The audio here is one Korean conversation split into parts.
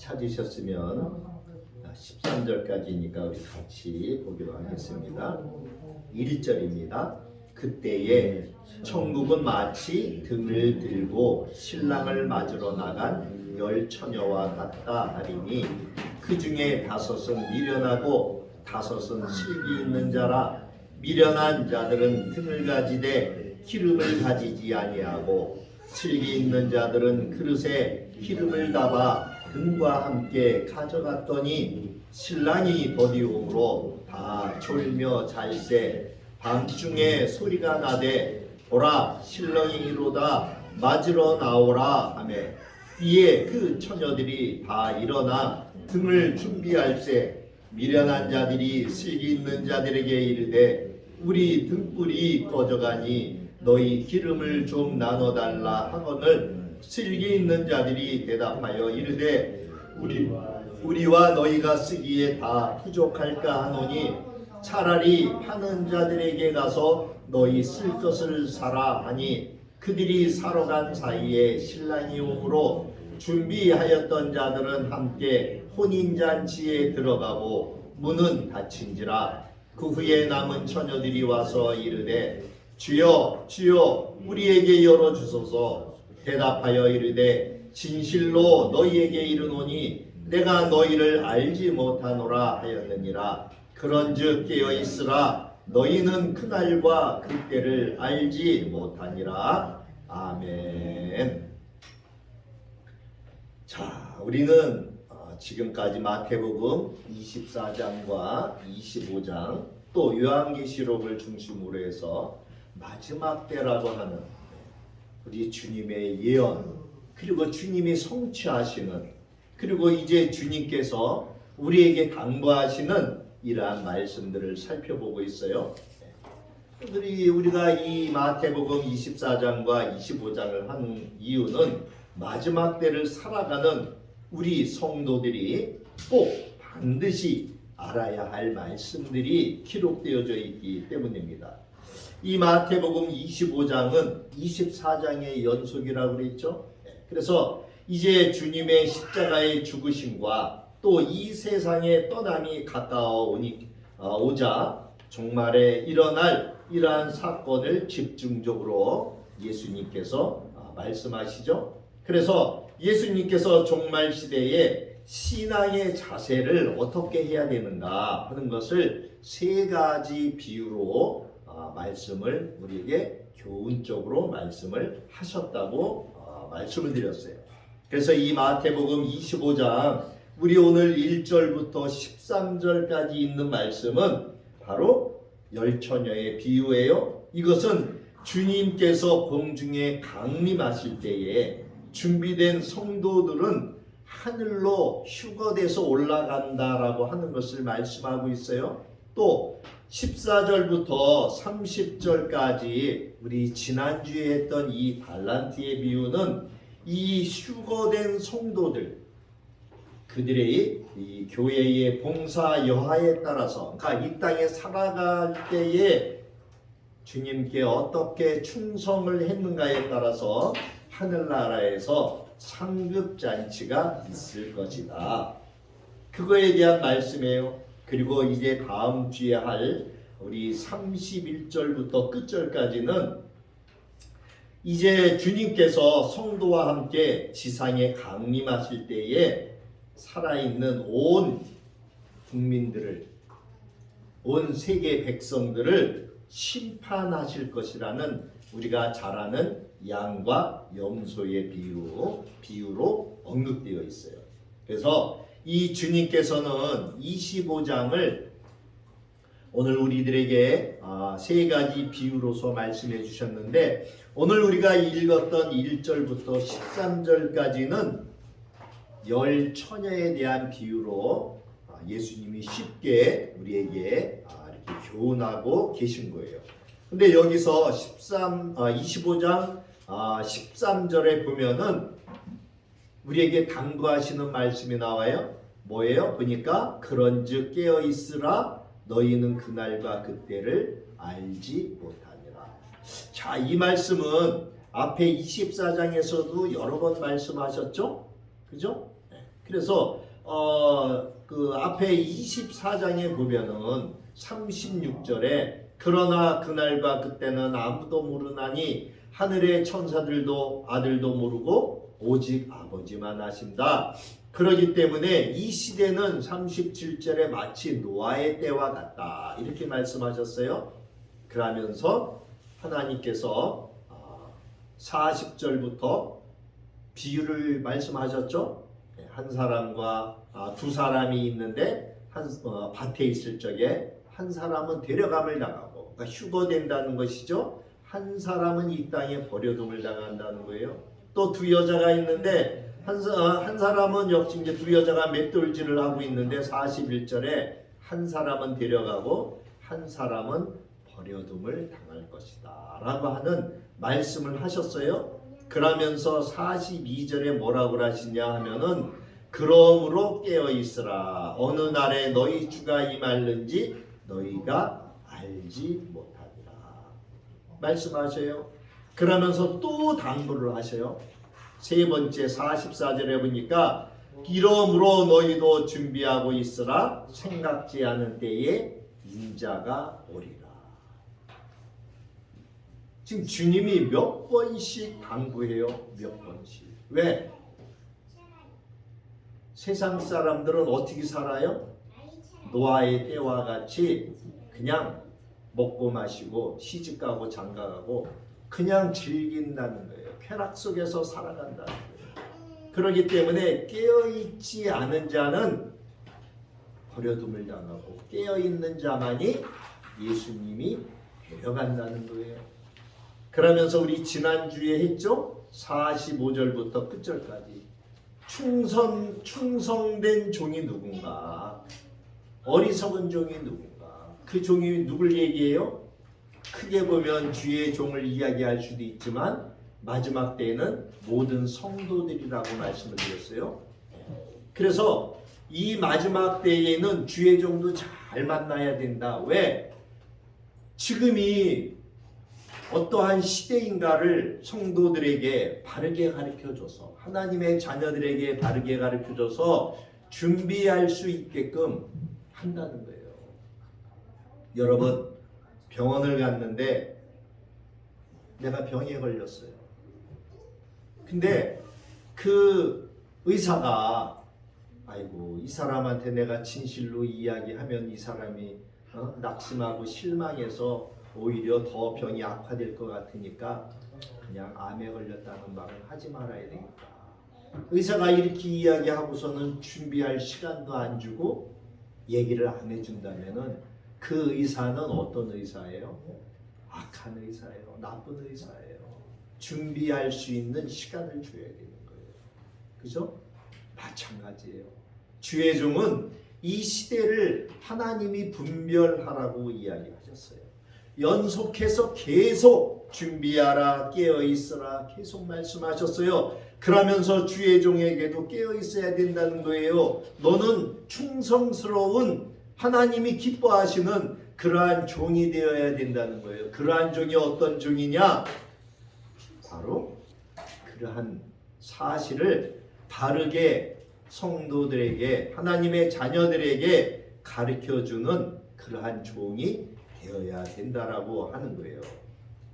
찾으셨으면 13절까지니까 우리 같이 보기로 하겠습니다. 1절입니다. 그때에 천국은 마치 등을 들고 신랑을 맞으러 나간 10 처녀와 같다 하리니 그 중에 5은 미련하고 5은 실기 있는 자라. 미련한 자들은 등을 가지되 기름을 가지지 아니하고 실기 있는 자들은 그릇에 기름을 담아 등과 함께 가져갔더니 신랑이 더디움으로 다 졸며 잘새 밤중에 소리가 나되 보라 신랑이 이로다 맞으러 나오라 하매 이에 그 처녀들이 다 일어나 등을 준비할세 미련한 자들이 슬기 있는 자들에게 이르되 우리 등불이 꺼져가니 너희 기름을 좀 나눠달라 하거늘 슬기 있는 자들이 대답하여 이르되 우리와 너희가 쓰기에 다 부족할까 하노니 차라리 파는 자들에게 가서 너희 쓸 것을 사라 하니 그들이 사러 간 사이에 신랑이 오므로 준비하였던 자들은 함께 혼인잔치에 들어가고 문은 닫힌지라. 그 후에 남은 처녀들이 와서 이르되 주여 주여 우리에게 열어주소서. 대답하여 이르되 진실로 너희에게 이르노니 내가 너희를 알지 못하노라 하였느니라. 그런즉 깨어있으라 너희는 그날과 그때를 알지 못하니라. 아멘. 자, 우리는 지금까지 마태복음 24장과 25장 또 요한계시록을 중심으로 해서 마지막 때라고 하는 우리 주님의 예언, 그리고 주님이 성취하시는, 그리고 이제 주님께서 우리에게 당부하시는 이러한 말씀들을 살펴보고 있어요. 우리가 이 마태복음 24장과 25장을 한 이유는 마지막 때를 살아가는 우리 성도들이 꼭 반드시 알아야 할 말씀들이 기록되어져 있기 때문입니다. 이 마태복음 25장은 24장의 연속이라고 그랬죠. 그래서 이제 주님의 십자가의 죽으심과 또 이 세상의 떠남이 가까워오자 종말에 일어날 이러한 사건을 집중적으로 예수님께서 말씀하시죠. 그래서 예수님께서 종말 시대에 신앙의 자세를 어떻게 해야 되는가 하는 것을 3가지 비유로 말씀을 우리에게 교훈적으로 말씀을 하셨다고 말씀을 드렸어요. 그래서 이 마태복음 25장 우리 오늘 1절부터 13절까지 있는 말씀은 바로 10 처녀의 비유예요. 이것은 주님께서 공중에 강림하실 때에 준비된 성도들은 하늘로 휴거돼서 올라간다라고 하는 것을 말씀하고 있어요. 또 14절부터 30절까지 우리 지난주에 했던 이 달란트의 비유는 이 휴거된 성도들, 그들의 이 교회의 봉사 여하에 따라서, 그러니까 이 땅에 살아갈 때에 주님께 어떻게 충성을 했는가에 따라서 하늘나라에서 상급잔치가 있을 것이다. 그거에 대한 말씀이에요. 그리고 이제 다음 주에 할 우리 31절부터 끝절까지는 이제 주님께서 성도와 함께 지상에 강림하실 때에 살아있는 온 국민들을, 온 세계 백성들을 심판하실 것이라는 우리가 잘 아는 양과 염소의 비유로 언급되어 있어요. 그래서 이 주님께서는 25장을 오늘 우리들에게 3가지 비유로서 말씀해 주셨는데, 오늘 우리가 읽었던 1절부터 13절까지는 10 처녀에 대한 비유로 예수님이 쉽게 우리에게 이렇게 교훈하고 계신 거예요. 근데 여기서 25장 13절에 보면은 우리에게 당부하시는 말씀이 나와요. 뭐예요? 보니까 그런즉 깨어 있으라 너희는 그날과 그때를 알지 못하니라. 자, 이 말씀은 앞에 24장에서도 여러 번 말씀하셨죠? 그죠? 그래서 그 앞에 24장에 보면은 36절에 그러나 그날과 그때는 아무도 모르나니 하늘의 천사들도 아들도 모르고 오직 아버지만 아신다. 그러기 때문에 이 시대는 37절에 마치 노아의 때와 같다. 이렇게 말씀하셨어요. 그러면서 하나님께서 40절부터 비유를 말씀하셨죠. 한 사람과 두 사람이 있는데 밭에 있을 적에 한 사람은 데려감을 당하고, 그러니까 휴거된다는 것이죠. 한 사람은 이 땅에 버려둠을 당한다는 거예요. 또 두 여자가 있는데 한 사람은 역시 이제 두 여자가 맷돌질을 하고 있는데 41절에 한 사람은 데려가고 한 사람은 버려둠을 당할 것이다 라고 하는 말씀을 하셨어요. 그러면서 42절에 뭐라고 하시냐 하면은 그러므로 깨어있으라. 어느 날에 너희 주가 임할는지 너희가 알지 못하리라 말씀하셔요. 그러면서 또 당부를 하셔요. 세 번째 44절에 보니까 이러므로 너희도 준비하고 있으라. 생각지 않은 때에 인자가 오리라. 지금 주님이 몇 번씩 당부해요. 몇 번씩. 왜? 세상 사람들은 어떻게 살아요? 노아의 때와 같이 그냥 먹고 마시고 시집가고 장가가고 그냥 즐긴다는 거예요. 쾌락 속에서 살아간다는 거예요. 그렇기 때문에 깨어있지 않은 자는 버려둠을 당하고 깨어있는 자만이 예수님이 데려간다는 거예요. 그러면서 우리 지난주에 했죠? 45절부터 끝절까지 충성된 종이 누군가, 어리석은 종이 누군가. 그 종이 누굴 얘기해요? 크게 보면 주의 종을 이야기할 수도 있지만 마지막 때에는 모든 성도들이라고 말씀을 드렸어요. 그래서 이 마지막 때에는 주의 종도 잘 만나야 된다. 왜? 지금이 어떠한 시대인가를 성도들에게 바르게 가르쳐줘서, 하나님의 자녀들에게 바르게 가르쳐줘서 준비할 수 있게끔 한다는 거예요. 여러분, 병원을 갔는데 내가 병에 걸렸어요. 근데 그 의사가 아이고 이 사람한테 내가 진실로 이야기하면 이 사람이 낙심하고 실망해서 오히려 더 병이 악화될 것 같으니까 그냥 암에 걸렸다는 말을 하지 말아야 되겠다. 의사가 이렇게 이야기하고서는 준비할 시간도 안 주고 얘기를 안 해준다면은 그 의사는 어떤 의사예요? 악한 의사예요. 나쁜 의사예요. 준비할 수 있는 시간을 줘야 되는 거예요. 그죠? 마찬가지예요. 주의 종은 이 시대를 하나님이 분별하라고 이야기하셨어요. 연속해서 계속 준비하라, 깨어있으라 계속 말씀하셨어요. 그러면서 주의 종에게도 깨어있어야 된다는 거예요. 너는 충성스러운 하나님이 기뻐하시는 그러한 종이 되어야 된다는 거예요. 그러한 종이 어떤 종이냐? 바로 그러한 사실을 바르게 성도들에게, 하나님의 자녀들에게 가르쳐주는 그러한 종이 되어야 된다라고 하는 거예요.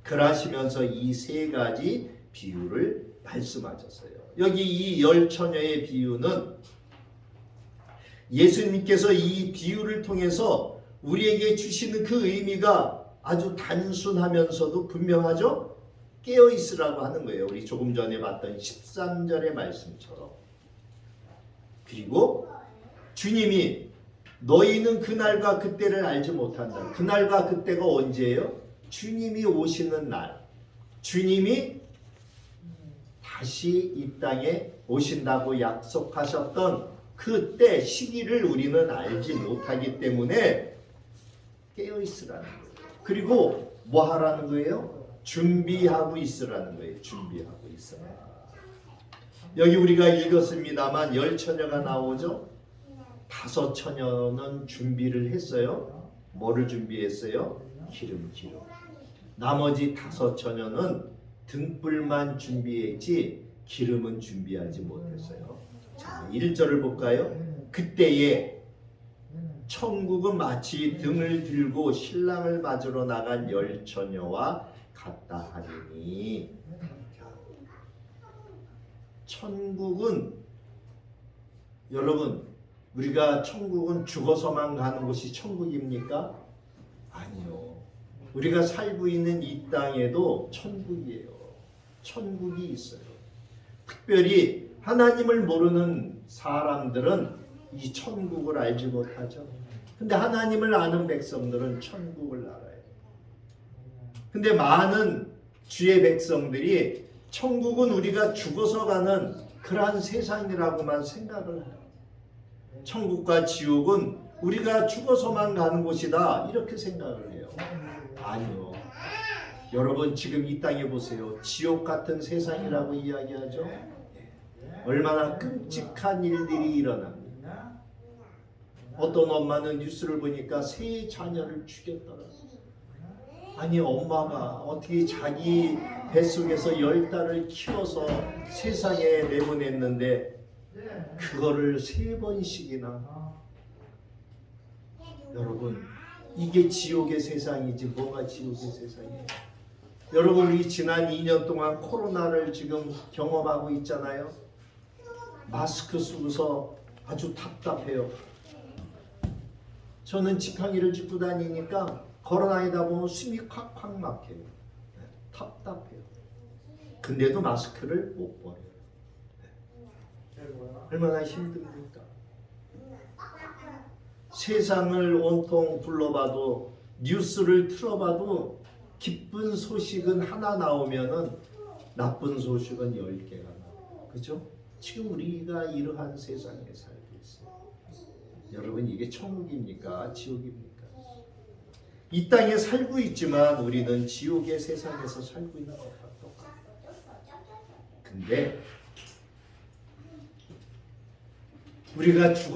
그러시면서 이 세 가지 비유를 말씀하셨어요. 여기 이 열 처녀의 비유는 예수님께서 이 비유를 통해서 우리에게 주시는 그 의미가 아주 단순하면서도 분명하죠? 깨어있으라고 하는 거예요. 우리 조금 전에 봤던 13절의 말씀처럼. 그리고 주님이 너희는 그날과 그때를 알지 못한다. 그날과 그때가 언제예요? 주님이 오시는 날. 주님이 다시 이 땅에 오신다고 약속하셨던 그때 시기를 우리는 알지 못하기 때문에 깨어있으라는 거예요. 그리고 뭐 하라는 거예요? 준비하고 있으라는 거예요. 준비하고 있어라. 여기 우리가 읽었습니다만 열 처녀가 나오죠. 다섯 처녀는 준비를 했어요. 뭐를 준비했어요? 기름. 나머지 다섯 처녀는 등불만 준비했지 기름은 준비하지 못했어요. 자, 1절을 볼까요? 그때에 천국은 마치 등을 들고 신랑을 맞으러 나간 열 처녀와 같다 하리니. 천국은 여러분, 우리가 천국은 죽어서만 가는 곳이 천국입니까? 아니요. 우리가 살고 있는 이 땅에도 천국이에요. 천국이 있어요. 특별히 하나님을 모르는 사람들은 이 천국을 알지 못하죠. 근데 하나님을 아는 백성들은 천국을 알아요. 근데 많은 주의 백성들이 천국은 우리가 죽어서 가는 그러한 세상이라고만 생각을 해요. 천국과 지옥은 우리가 죽어서만 가는 곳이다 이렇게 생각을 해요. 아니요. 여러분 지금 이 땅에 보세요. 지옥 같은 세상이라고 이야기하죠. 얼마나 끔찍한 일들이 일어납니다. 어떤 엄마는 뉴스를 보니까 세 자녀를 죽였더라고요. 아니 엄마가 어떻게 자기 뱃속에서 10달을 키워서 세상에 내보냈는데 그거를 3번씩이나. 여러분 이게 지옥의 세상이지 뭐가 지옥의 세상이에요. 여러분 우리 지난 2년 동안 코로나를 지금 경험하고 있잖아요. 마스크 쓰고서 아주 답답해요. 저는 지팡이를 짚고 다니니까 걸어다니다 보면 숨이 콱콱 막혀요. 답답해요. 근데도 마스크를 못 버려요. 얼마나 힘듭니까? 세상을 온통 불러봐도 뉴스를 틀어봐도 기쁜 소식은 하나 나오면은 나쁜 소식은 10개가 나와요. 그죠? 지금 우리가 이러한 세상에 살고 있어요. 여러분 이게 천국입니까? 지옥입니까? 이 땅에 살고 있지만 우리는 지옥의 세상에서 살고 있는 것과 똑같아요. 근데 우리가 죽어